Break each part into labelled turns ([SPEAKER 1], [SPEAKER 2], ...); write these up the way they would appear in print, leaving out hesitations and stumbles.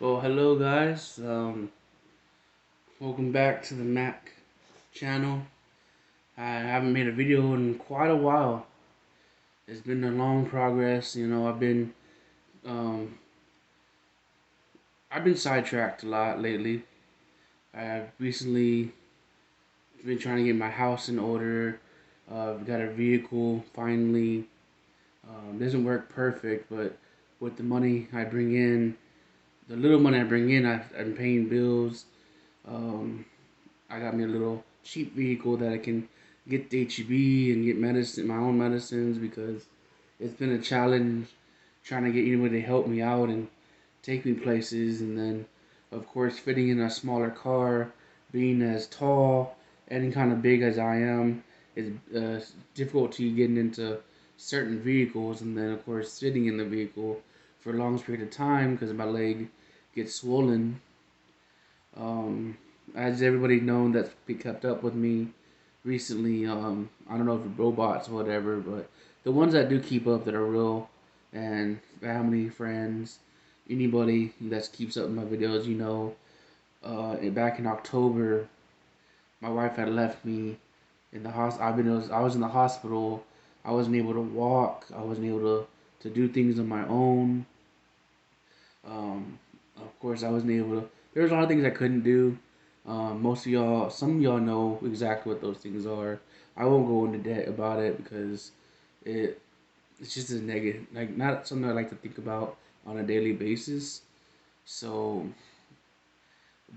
[SPEAKER 1] Oh, hello guys. Welcome back to the MAK channel. I haven't made a video in quite a while. It's been a long progress. Um, I've been sidetracked a lot lately. I've recently been trying to get my house in order. I've got a vehicle finally. Doesn't work perfect, but with the money I bring in, the little money I bring in, I'm paying bills. Um, I got me a little cheap vehicle that I can get the HEB and get medicine, my own medicines, because it's been a challenge trying to get anybody to help me out and take me places. And then, of course, fitting in a smaller car, being as tall and kind of big as I am, is difficulty getting into certain vehicles. And then, of course, sitting in the vehicle for a long period of time because my leg gets swollen. Um, as everybody known that's been kept up with me recently, I don't know if robots or whatever, but the ones that do keep up that are real and family, friends, anybody that keeps up with my videos, back in October, my wife had left me in the hospital. I was in the hospital. I wasn't able to walk. I wasn't able to do things on my own. Of course, I wasn't able to. There was a lot of things I couldn't do. Some of y'all know exactly what those things are. I won't go into debt about it because it it's just a negative, like not something I like to think about on a daily basis. So,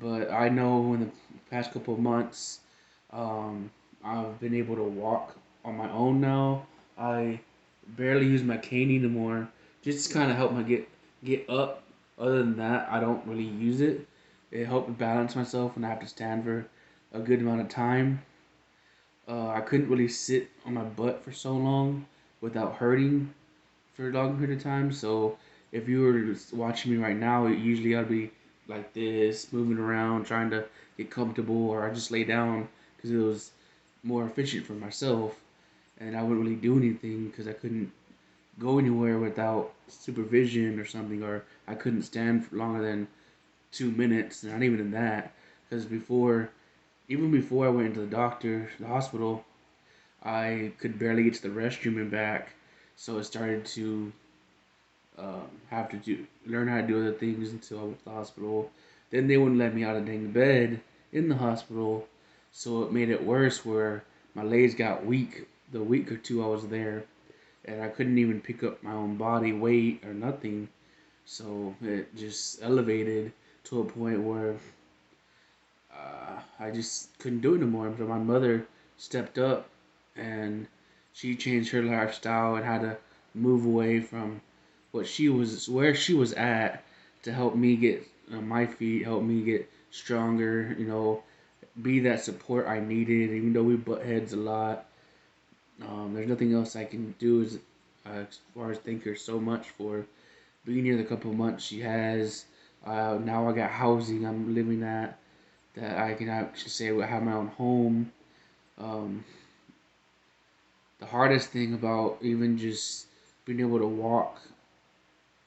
[SPEAKER 1] but I know in the past couple of months, I've been able to walk on my own now. I barely use my cane anymore. Just kind of help my get up. Other than that, I don't really use it. It helped me balance myself when I have to stand for a good amount of time. I couldn't really sit on my butt for so long without hurting for a long period of time. So if you were watching me right now, usually I'd be like this, moving around, trying to get comfortable, or I just lay down because it was more efficient for myself, and I wouldn't really do anything because I couldn't go anywhere without supervision or something, or I couldn't stand for longer than 2 minutes, not even in that, because even before I went into the hospital, I could barely get to the restroom and back, so I started to have to learn how to do other things until I went to the hospital. Then they wouldn't let me out of dang bed in the hospital, so it made it worse where my legs got weak the week or two I was there, and I couldn't even pick up my own body weight or nothing. So it just elevated to a point where I just couldn't do it anymore. So my mother stepped up and she changed her lifestyle and had to move away from where she was at to help me get on my feet, help me get stronger, be that support I needed. Even though we butt heads a lot, there's nothing else I can do as far as thank her so much for being here the couple of months she has. Now I got housing I'm living at that I can actually say I have my own home. Um, the hardest thing about even just being able to walk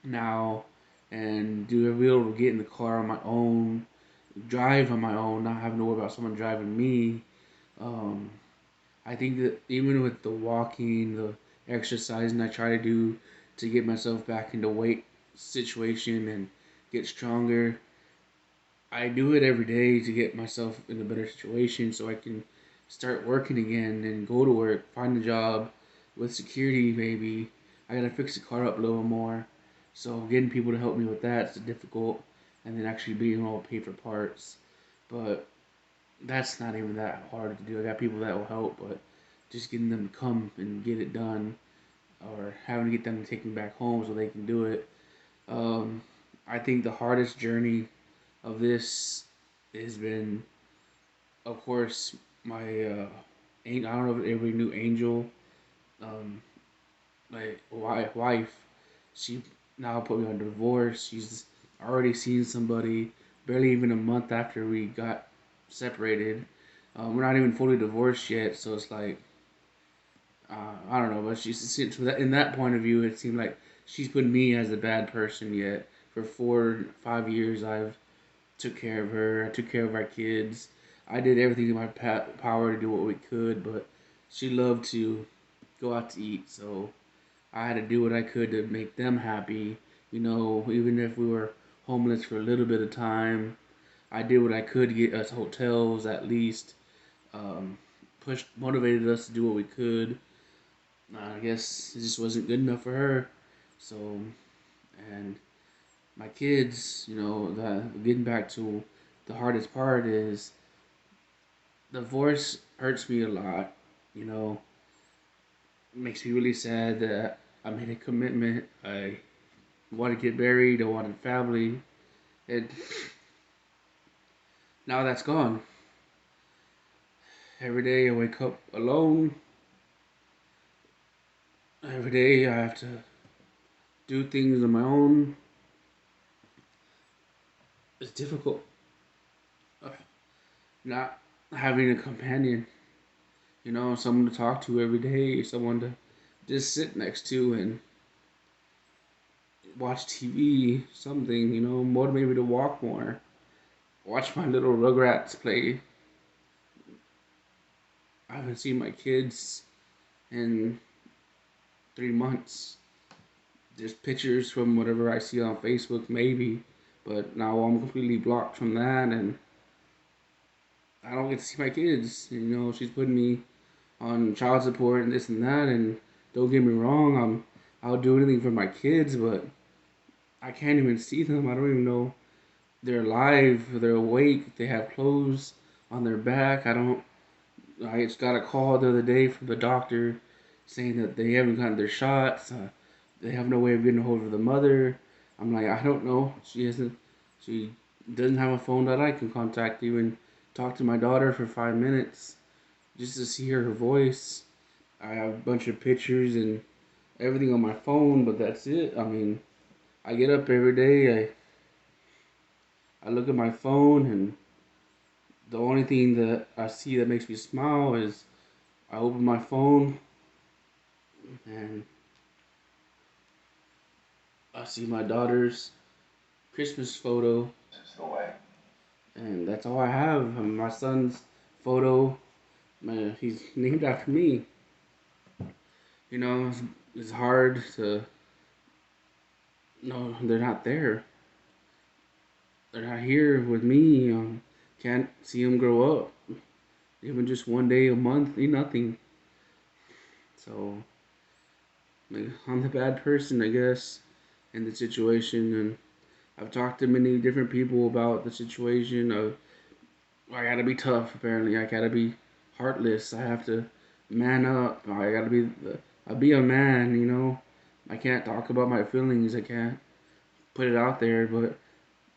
[SPEAKER 1] now and be able to get in the car on my own, drive on my own, not having to worry about someone driving me. Um, I think that even with the walking, the exercising I try to do to get myself back into weight situation and get stronger, I do it every day to get myself in a better situation so I can start working again and go to work, find a job with security maybe. I gotta fix the car up a little more. So getting people to help me with that's difficult, and then actually being able to pay for parts. But that's not even that hard to do. I got people that will help, but just getting them to come and get it done or having to get them to take me back home so they can do it. Um, I think the hardest journey of this has been, of course, my I don't know if everybody knew Angel, um, my wife. She now put me on divorce. She's already seen somebody barely even a month after we got separated. We're not even fully divorced yet, so it's like I don't know, but in that point of view, it seemed like she's putting me as a bad person yet, for 4 5 years. I've took care of her. I took care of our kids. I did everything in my power to do what we could, but she loved to go out to eat, so I had to do what I could to make them happy. Even if we were homeless for a little bit of time, I did what I could to get us hotels at least. Um, motivated us to do what we could. I guess it just wasn't good enough for her. So, and my kids, getting back to the hardest part is divorce hurts me a lot. You know, it makes me really sad that I made a commitment. I wanted to get married. I wanted family, and now that's gone. Every day I wake up alone. Every day I have to do things on my own. It's difficult not having a companion. Someone to talk to every day, someone to just sit next to and watch TV, something, motivate me to walk more. Watch my little Rugrats play. I haven't seen my kids in 3 months. Just pictures from whatever I see on Facebook, maybe. But now I'm completely blocked from that, and I don't get to see my kids. She's putting me on child support and this and that, and don't get me wrong, I'll do anything for my kids, but I can't even see them. I don't even know they're alive, they're awake, they have clothes on their back. I just got a call the other day from the doctor saying that they haven't gotten their shots. They have no way of getting a hold of the mother. I'm like, I don't know. She doesn't have a phone that I can contact, even talk to my daughter for 5 minutes just to see her voice. I have a bunch of pictures and everything on my phone, but that's it. I mean, I get up every day, I look at my phone, and the only thing that I see that makes me smile is I open my phone and I see my daughter's Christmas photo, and that's all I have. My son's photo, he's named after me. It's hard to know they're not there. They're not here with me. Can't see them grow up. Even just one day a month, nothing. So like, I'm the bad person, I guess, in the situation, and I've talked to many different people about the situation. I gotta be tough. Apparently, I gotta be heartless. I have to man up. I be a man. I can't talk about my feelings. I can't put it out there. But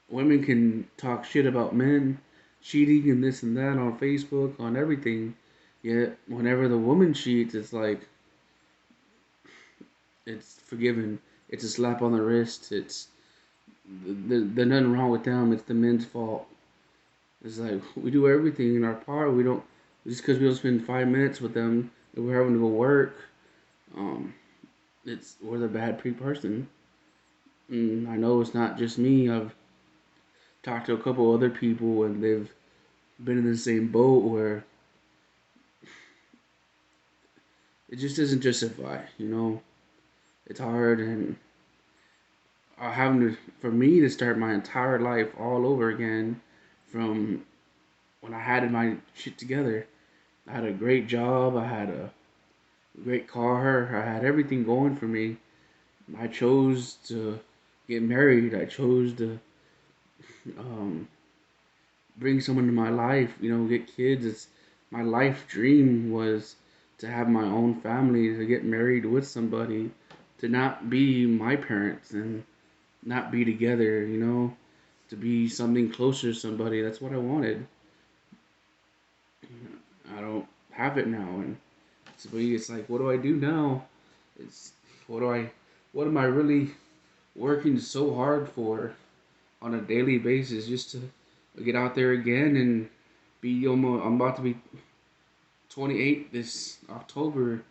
[SPEAKER 1] women can talk shit about men cheating and this and that on Facebook, on everything. Yet whenever the woman cheats, it's like it's forgiven. It's a slap on the wrist. There's nothing wrong with them. It's the men's fault. It's like we do everything in our power. We don't just because we don't spend 5 minutes with them and we're having to go work. Um, we're the bad person. And I know it's not just me. I've talked to a couple other people and they've been in the same boat where it just doesn't justify. It's hard and having to for me to start my entire life all over again from when I had my shit together. I had a great job. I had a great car. I had everything going for me. I chose to get married. I chose to um, bring someone to my life. Get kids. My life dream was to have my own family, to get married with somebody, to not be my parents and not be together. To be something closer to somebody. That's what I wanted. I don't have it now, and it's like, what do I do now? It's what do I, what am I really working so hard for on a daily basis just to get out there again and be almost, I'm about to be 28 this October.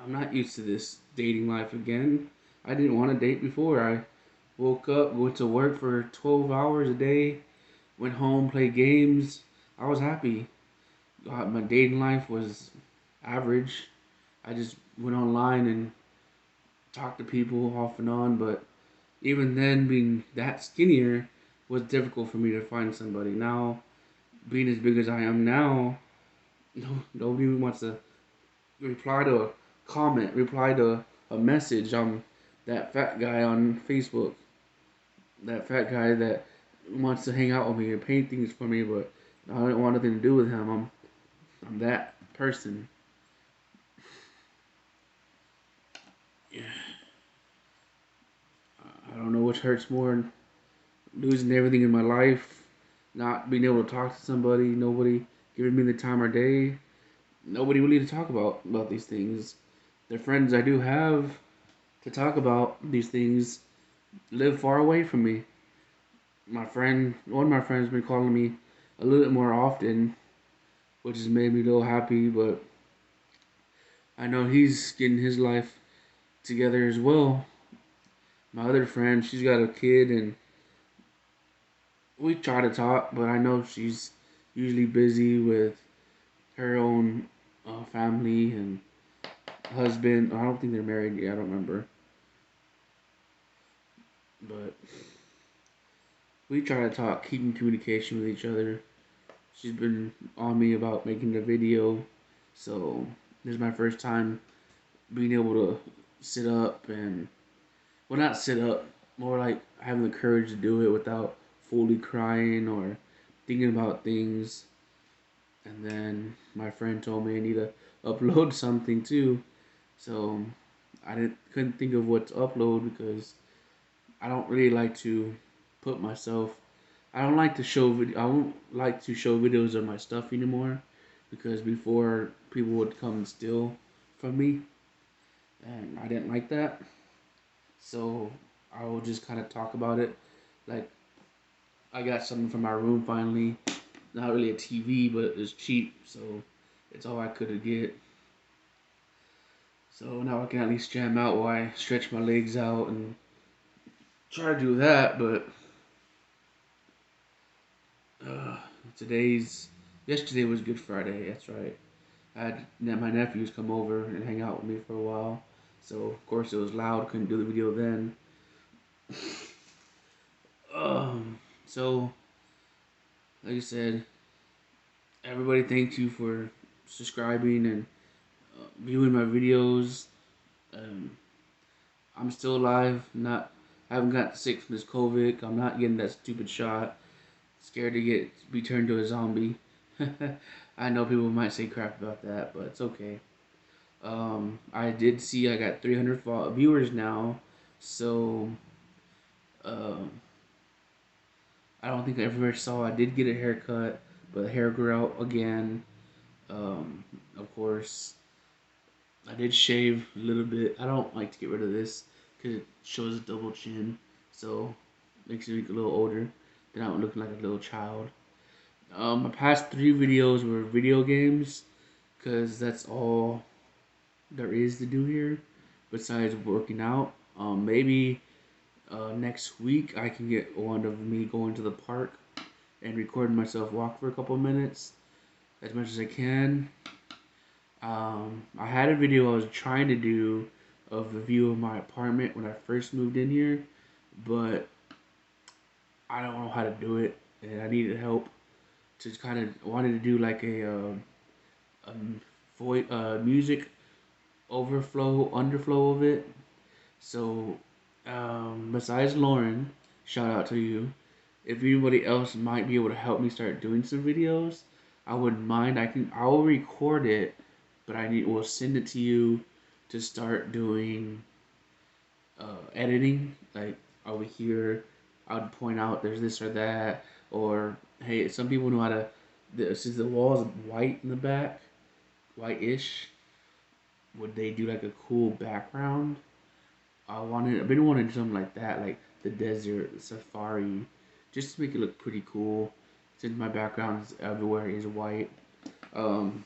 [SPEAKER 1] I'm not used to this dating life again. I didn't want to date before. I Woke up, went to work for 12 hours a day, went home, played games. I was happy. My dating life was average. I just went online and talked to people off and on, but even then, being that skinnier was difficult for me to find somebody. Now, being as big as I am now, nobody wants to reply to a comment, reply to a message. I'm that fat guy on Facebook, that fat guy that wants to hang out with me and paint things for me, but I don't want nothing to do with him. I'm that person. Yeah, I don't know which hurts more, losing everything in my life, not being able to talk to somebody, nobody giving me the time of day, nobody really to talk about these things. The friends I do have to talk about these things live far away from me. One of my friends, been calling me a little bit more often, which has made me a little happy. But I know he's getting his life together as well. My other friend, she's got a kid, and we try to talk, but I know she's usually busy with her own family and husband. I don't think they're married yet. I don't remember, but we try to talk, keep in communication with each other. She's been on me about making the video, so this is my first time being able to sit up and, well, not sit up, more like having the courage to do it without fully crying or thinking about things. And then my friend told me I need to upload something too, so I didn't couldn't think of what to upload because I don't really like to put myself. I don't like to show video. I don't like to show videos of my stuff anymore because before people would come and steal from me, and I didn't like that. So I will just kind of talk about it. Like, I got something from my room finally. Not really a TV, but it's cheap, so it's all I could get. So now I can at least jam out while I stretch my legs out and try to do that. But uh, today's yesterday was Good Friday. That's right. I had my nephews come over and hang out with me for a while. So of course it was loud. Couldn't do the video then. So like I said, everybody, thank you for subscribing and viewing my videos. Um, I'm still alive. Not, I haven't got sick from this COVID. I'm not getting that stupid shot. Scared to be turned to a zombie. I know people might say crap about that, but it's okay. I did see I got 300 viewers now, so um, I don't think I ever saw. I did get a haircut, but the hair grew out again. Of course, I did shave a little bit. I don't like to get rid of this because it shows a double chin, so makes me look a little older. Then I'm looking like a little child. My past three videos were video games because that's all there is to do here besides working out. Maybe next week I can get one of me going to the park and recording myself walk for a couple of minutes as much as I can. I had a video I was trying to do of the view of my apartment when I first moved in here, but I don't know how to do it, and I needed help to kind of wanted to do like music overflow, underflow of it. So, besides Lauren, shout out to you. If anybody else might be able to help me start doing some videos, I wouldn't mind. I will record it, but will send it to you to start doing editing. Like over here, I would point out there's this or that, or hey, some people know how to. Since the wall is white in the back, white-ish, would they do like a cool background? I've been wanting something like that, like the desert, the safari, just to make it look pretty cool. Since my background is everywhere is white. Um,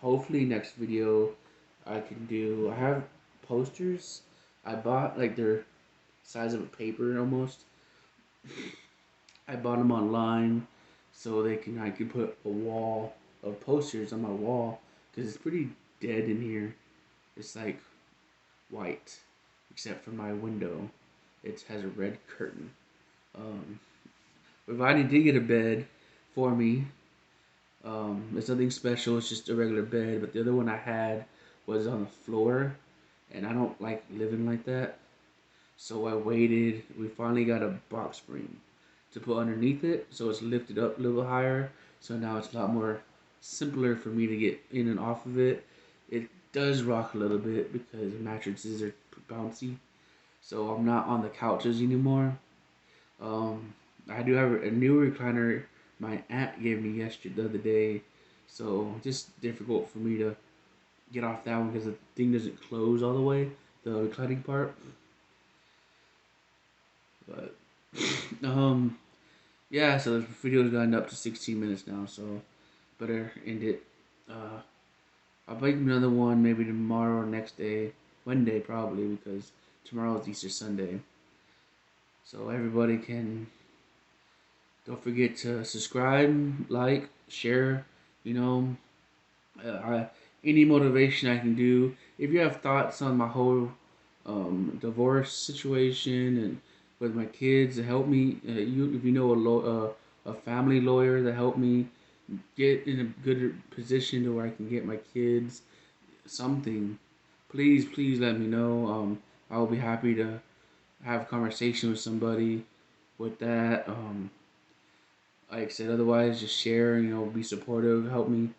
[SPEAKER 1] Hopefully next video I can do. I have posters. I bought like they're size of a paper almost. I bought them online so I can put a wall of posters on my wall because it's pretty dead in here. It's like white, except for my window. It has a red curtain. Um, Providing did get a bed for me. It's nothing special. It's just a regular bed. But the other one I had was on the floor, and I don't like living like that. So I waited. We finally got a box spring to put underneath it, so it's lifted up a little higher. So now it's a lot more simpler for me to get in and off of it. It does rock a little bit because mattresses are bouncy, so I'm not on the couches anymore. Um, I do have a new recliner my aunt gave me yesterday the other day, so just difficult for me to get off that one because the thing doesn't close all the way, the reclining part. But yeah, so the video's gotten up to 16 minutes now, so better end it. Uh, I'll make another one maybe tomorrow or next day, Monday probably, because tomorrow is Easter Sunday. So everybody can don't forget to subscribe, like, share. You know, any motivation I can do. If you have thoughts on my whole divorce situation and with my kids, to help me. If you know a family lawyer to help me get in a good position to where I can get my kids something, please let me know. I will be happy to have a conversation with somebody with that. Like I said, otherwise just share. Be supportive. Help me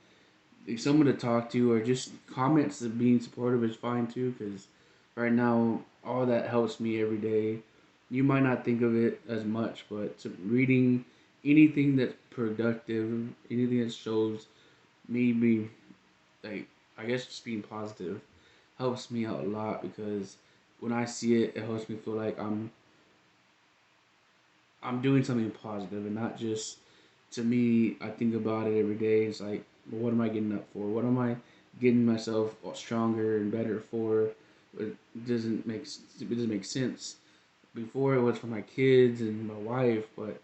[SPEAKER 1] someone to talk to, or just comments of being supportive is fine too. Because right now, all that helps me every day. You might not think of it as much, but reading anything that's productive, anything that shows me being like, I guess just being positive, helps me out a lot because when I see it, it helps me feel like I'm doing something positive and not just to me. I think about it every day. It's like, well, what am I getting up for? What am I getting myself stronger and better for? It doesn't make sense. Before it was for my kids and my wife, but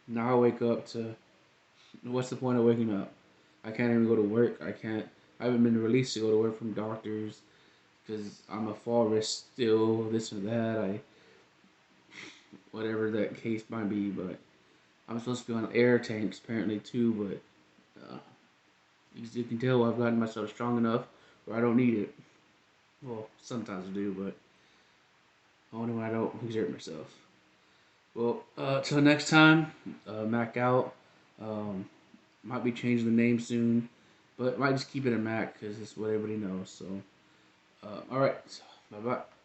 [SPEAKER 1] now I wake up to what's the point of waking up? I can't even go to work. I can't. I haven't been released to go to work from doctors because I'm a fall risk still. This or that. Whatever that case might be, but I'm supposed to be on air tanks apparently too, but you can tell I've gotten myself strong enough where I don't need it. Well, sometimes I do, but only when I don't exert myself. Well, till next time, MAK out. Um, might be changing the name soon, but might just keep it a MAK because it's what everybody knows. So, all right, bye bye.